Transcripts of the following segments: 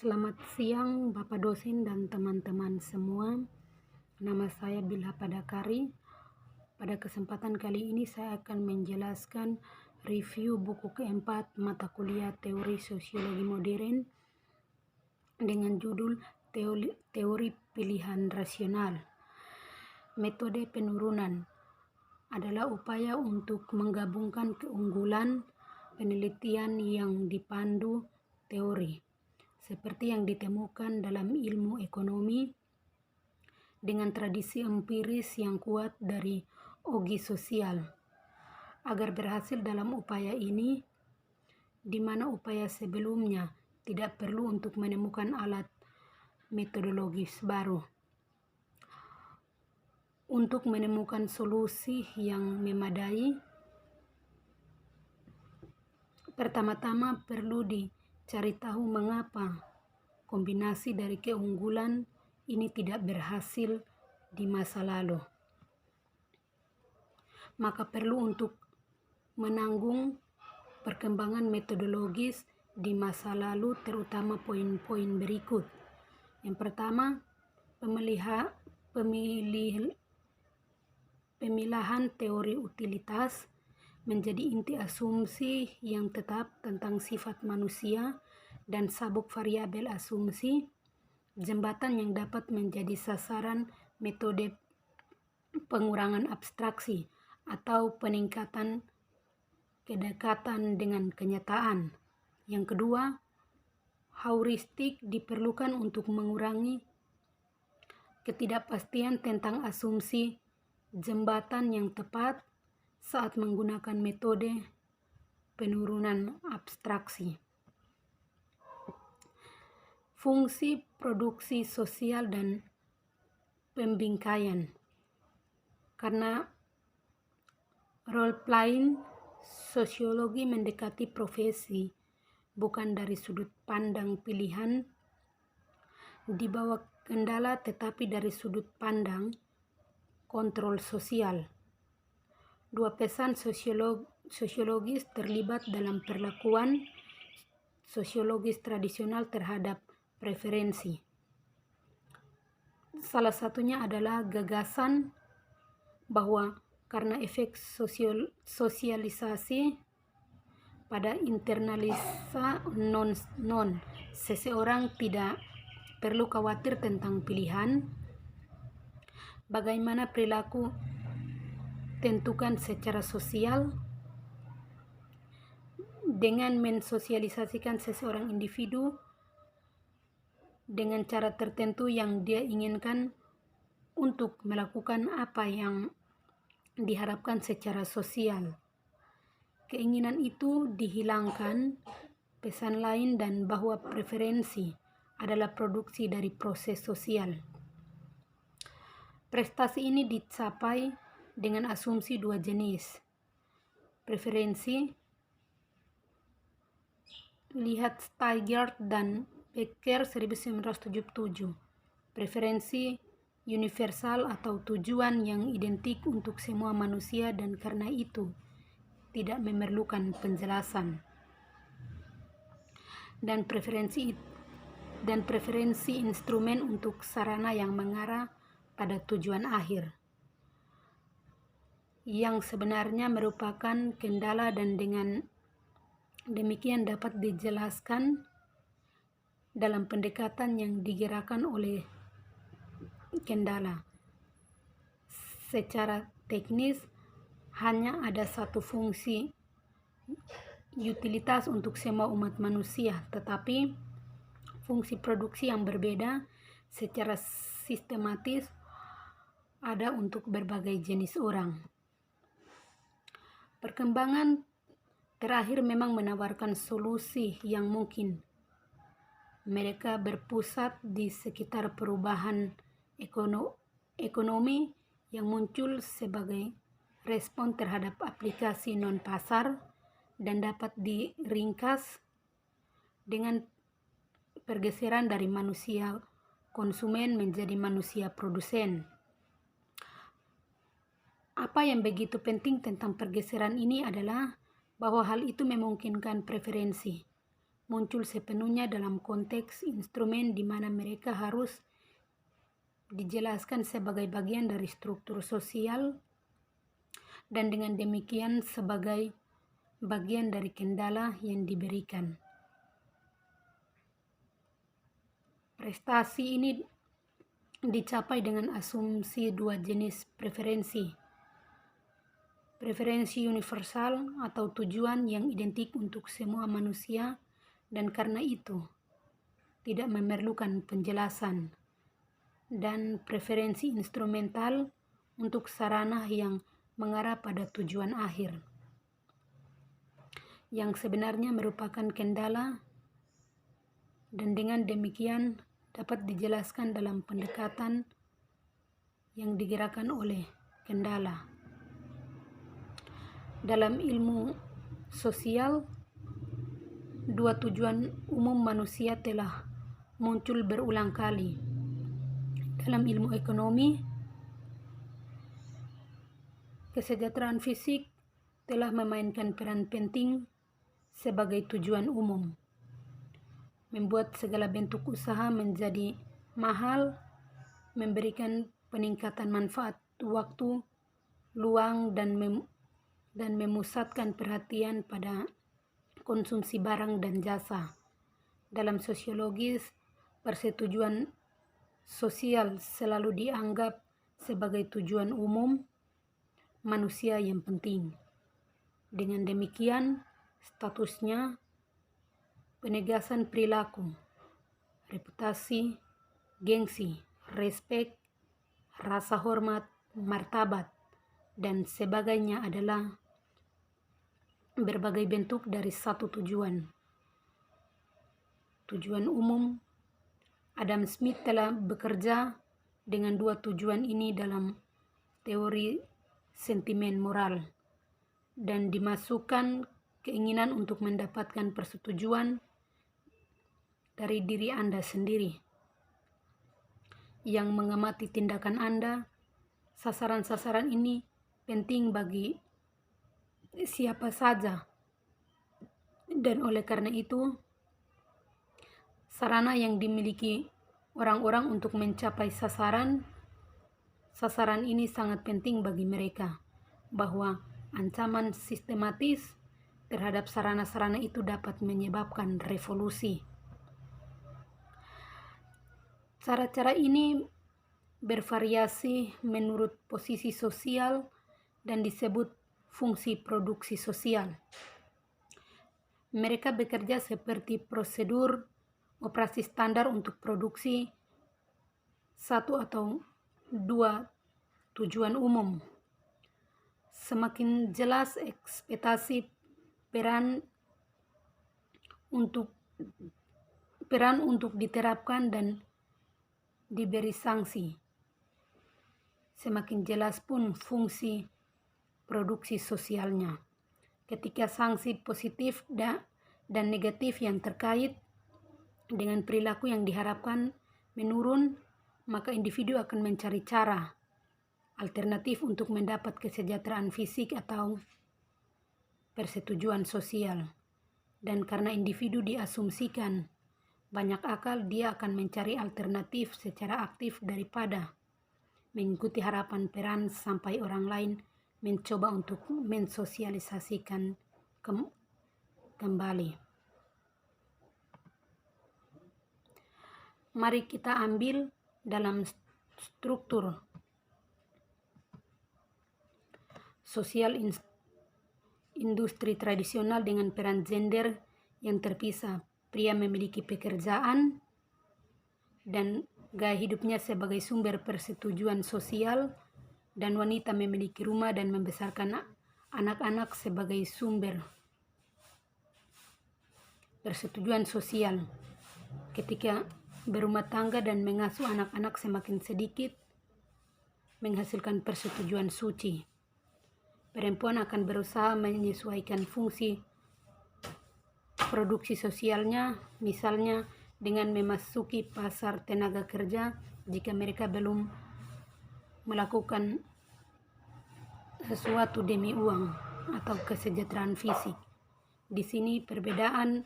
Selamat siang Bapak dosen dan teman-teman semua. Nama saya Bilha Padakari. Pada kesempatan kali ini saya akan menjelaskan review buku keempat mata kuliah Teori Sosiologi Modern dengan judul Teori Pilihan Rasional. Metode penurunan adalah upaya untuk menggabungkan keunggulan penelitian yang dipandu teori, seperti yang ditemukan dalam ilmu ekonomi, dengan tradisi empiris yang kuat dari ogi sosial. Agar berhasil dalam upaya ini, di mana upaya sebelumnya tidak perlu untuk menemukan alat metodologis baru. Untuk menemukan solusi yang memadai, pertama-tama perlu dicari tahu mengapa kombinasi dari keunggulan ini tidak berhasil di masa lalu. Maka perlu untuk menanggung perkembangan metodologis di masa lalu, terutama poin-poin berikut. Yang pertama, pemilahan teori utilitas menjadi inti asumsi yang tetap tentang sifat manusia dan sabuk variabel asumsi, jembatan yang dapat menjadi sasaran metode pengurangan abstraksi atau peningkatan kedekatan dengan kenyataan. Yang kedua, heuristik diperlukan untuk mengurangi ketidakpastian tentang asumsi jembatan yang tepat saat menggunakan metode penurunan abstraksi. Fungsi produksi sosial dan pembingkaian. Karena role-playing, sosiologi mendekati profesi bukan dari sudut pandang pilihan di bawah kendala, tetapi dari sudut pandang kontrol sosial. Dua pesan sosiologis terlibat dalam perlakuan sosiologis tradisional terhadap preferensi. Salah satunya adalah gagasan bahwa karena efek sosialisasi pada internalisa non seseorang tidak perlu khawatir tentang pilihan, bagaimana perilaku tentukan secara sosial. Dengan mensosialisasikan seseorang individu dengan cara tertentu yang dia inginkan untuk melakukan apa yang diharapkan secara sosial. Keinginan itu dihilangkan. Pesan lain dan bahwa preferensi adalah produksi dari proses sosial. Prestasi ini dicapai dengan asumsi dua jenis. Preferensi, lihat Steigert dan Becker 1977. Preferensi universal atau tujuan yang identik untuk semua manusia dan karena itu tidak memerlukan penjelasan. Dan preferensi instrumen untuk sarana yang mengarah pada tujuan akhir, yang sebenarnya merupakan kendala dan dengan demikian dapat dijelaskan dalam pendekatan yang digerakkan oleh kendala. Secara teknis, hanya ada satu fungsi utilitas untuk semua umat manusia, tetapi fungsi produksi yang berbeda secara sistematis ada untuk berbagai jenis orang. Perkembangan terakhir memang menawarkan solusi yang mungkin. Mereka berpusat di sekitar perubahan ekonomi yang muncul sebagai respon terhadap aplikasi non-pasar dan dapat diringkas dengan pergeseran dari manusia konsumen menjadi manusia produsen. Apa yang begitu penting tentang pergeseran ini adalah bahwa hal itu memungkinkan preferensi muncul sepenuhnya dalam konteks instrumen di mana mereka harus dijelaskan sebagai bagian dari struktur sosial dan dengan demikian sebagai bagian dari kendala yang diberikan. Prestasi ini dicapai dengan asumsi dua jenis preferensi. Preferensi universal atau tujuan yang identik untuk semua manusia dan karena itu tidak memerlukan penjelasan, dan preferensi instrumental untuk sarana yang mengarah pada tujuan akhir, yang sebenarnya merupakan kendala dan dengan demikian dapat dijelaskan dalam pendekatan yang digerakkan oleh kendala. Dalam ilmu sosial, dua tujuan umum manusia telah muncul berulang kali. Dalam ilmu ekonomi, kesejahteraan fisik telah memainkan peran penting sebagai tujuan umum, membuat segala bentuk usaha menjadi mahal, memberikan peningkatan manfaat waktu, luang, dan memusatkan perhatian pada konsumsi barang dan jasa. Dalam sosiologis, persetujuan sosial selalu dianggap sebagai tujuan umum manusia yang penting. Dengan demikian, statusnya penegasan perilaku, reputasi, gengsi, respek, rasa hormat, martabat, dan sebagainya adalah berbagai bentuk dari satu tujuan. Tujuan umum. Adam Smith telah bekerja dengan dua tujuan ini dalam teori sentimen moral dan dimasukkan keinginan untuk mendapatkan persetujuan dari diri Anda sendiri yang mengamati tindakan Anda. Sasaran-sasaran ini penting bagi siapa saja, dan oleh karena itu sarana yang dimiliki orang-orang untuk mencapai sasaran ini sangat penting bagi mereka, bahwa ancaman sistematis terhadap sarana-sarana itu dapat menyebabkan revolusi. Cara-cara ini bervariasi menurut posisi sosial dan disebut fungsi produksi sosial. Mereka bekerja seperti prosedur operasi standar untuk produksi satu atau dua tujuan umum. Semakin jelas ekspektasi peran untuk diterapkan dan diberi sanksi, semakin jelas pun fungsi produksi sosialnya. Ketika sanksi positif dan negatif yang terkait dengan perilaku yang diharapkan menurun, maka individu akan mencari cara alternatif untuk mendapat kesejahteraan fisik atau persetujuan sosial. Dan karena individu diasumsikan banyak akal, dia akan mencari alternatif secara aktif daripada mengikuti harapan peran sampai orang lain mencoba untuk mensosialisasikan kembali. Mari kita ambil dalam struktur sosial industri tradisional dengan peran gender yang terpisah. Pria memiliki pekerjaan dan gaya hidupnya sebagai sumber persetujuan sosial, dan wanita memiliki rumah dan membesarkan anak-anak sebagai sumber persetujuan sosial. Ketika berumah tangga dan mengasuh anak-anak semakin sedikit menghasilkan persetujuan suci. Perempuan akan berusaha menyesuaikan fungsi produksi sosialnya, misalnya dengan memasuki pasar tenaga kerja jika mereka belum melakukan sesuatu demi uang atau kesejahteraan fisik. Di sini perbedaan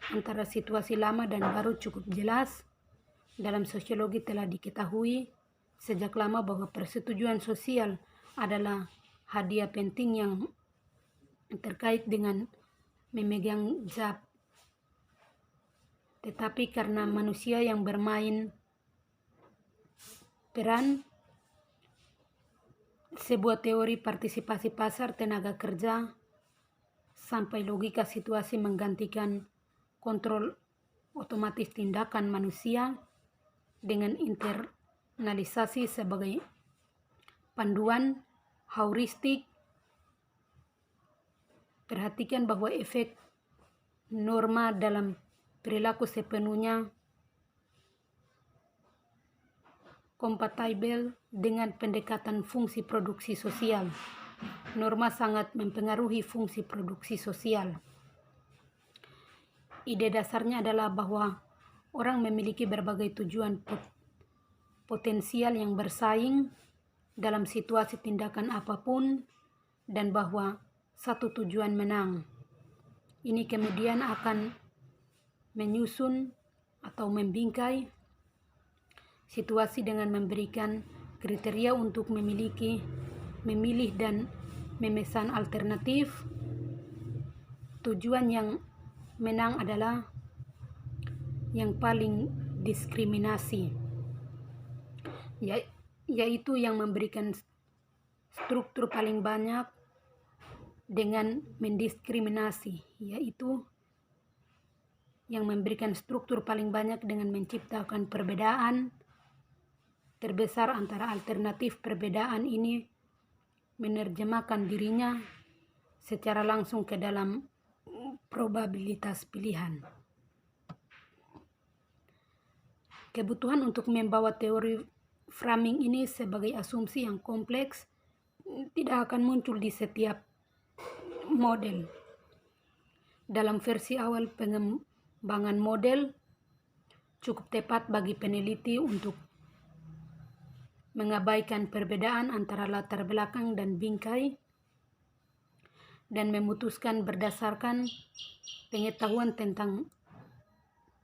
antara situasi lama dan baru cukup jelas. Dalam sosiologi telah diketahui sejak lama bahwa persetujuan sosial adalah hadiah penting yang terkait dengan memegang zat. Tetapi karena manusia yang bermain peran sebuah teori partisipasi pasar tenaga kerja sampai logika situasi menggantikan kontrol otomatis tindakan manusia dengan internalisasi sebagai panduan heuristik. Perhatikan bahwa efek norma dalam perilaku sepenuhnya kompatibel dengan pendekatan fungsi produksi sosial. Norma sangat mempengaruhi fungsi produksi sosial. Ide dasarnya adalah bahwa orang memiliki berbagai tujuan potensial yang bersaing dalam situasi tindakan apapun, dan bahwa satu tujuan menang. Ini kemudian akan menyusun atau membingkai situasi dengan memberikan kriteria untuk memilih dan memesan alternatif. Tujuan yang menang adalah yang paling diskriminasi, yaitu yang memberikan struktur paling banyak dengan mendiskriminasi, yaitu yang memberikan struktur paling banyak dengan menciptakan perbedaan terbesar antara alternatif. Perbedaan ini menerjemahkan dirinya secara langsung ke dalam probabilitas pilihan. Kebutuhan untuk membawa teori framing ini sebagai asumsi yang kompleks tidak akan muncul di setiap model. Dalam versi awal pengembangan model, cukup tepat bagi peneliti untuk mengabaikan perbedaan antara latar belakang dan bingkai dan memutuskan berdasarkan pengetahuan tentang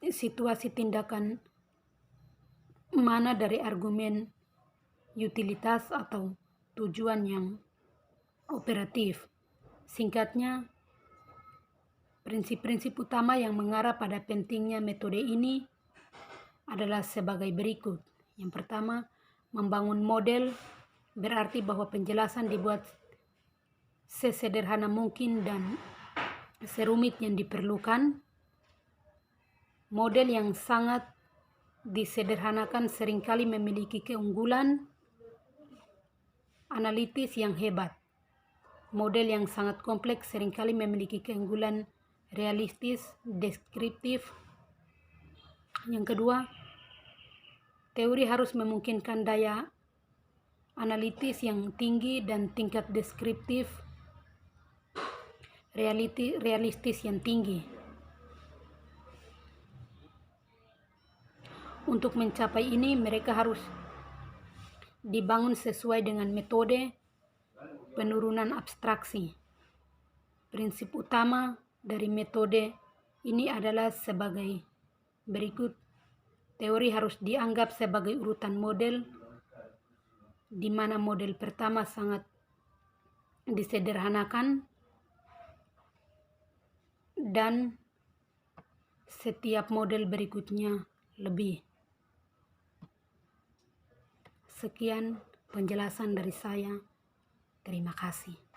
situasi tindakan mana dari argumen utilitas atau tujuan yang operatif. Singkatnya, prinsip-prinsip utama yang mengarah pada pentingnya metode ini adalah sebagai berikut. Yang pertama, membangun model berarti bahwa penjelasan dibuat sesederhana mungkin dan serumit yang diperlukan. Model yang sangat disederhanakan seringkali memiliki keunggulan analitis yang hebat. Model yang sangat kompleks seringkali memiliki keunggulan realistis, deskriptif. Yang kedua, teori harus memungkinkan daya analitis yang tinggi dan tingkat deskriptif realistis yang tinggi. Untuk mencapai ini, mereka harus dibangun sesuai dengan metode penurunan abstraksi. Prinsip utama dari metode ini adalah sebagai berikut. Teori harus dianggap sebagai urutan model, di mana model pertama sangat disederhanakan dan setiap model berikutnya lebih. Sekian penjelasan dari saya. Terima kasih.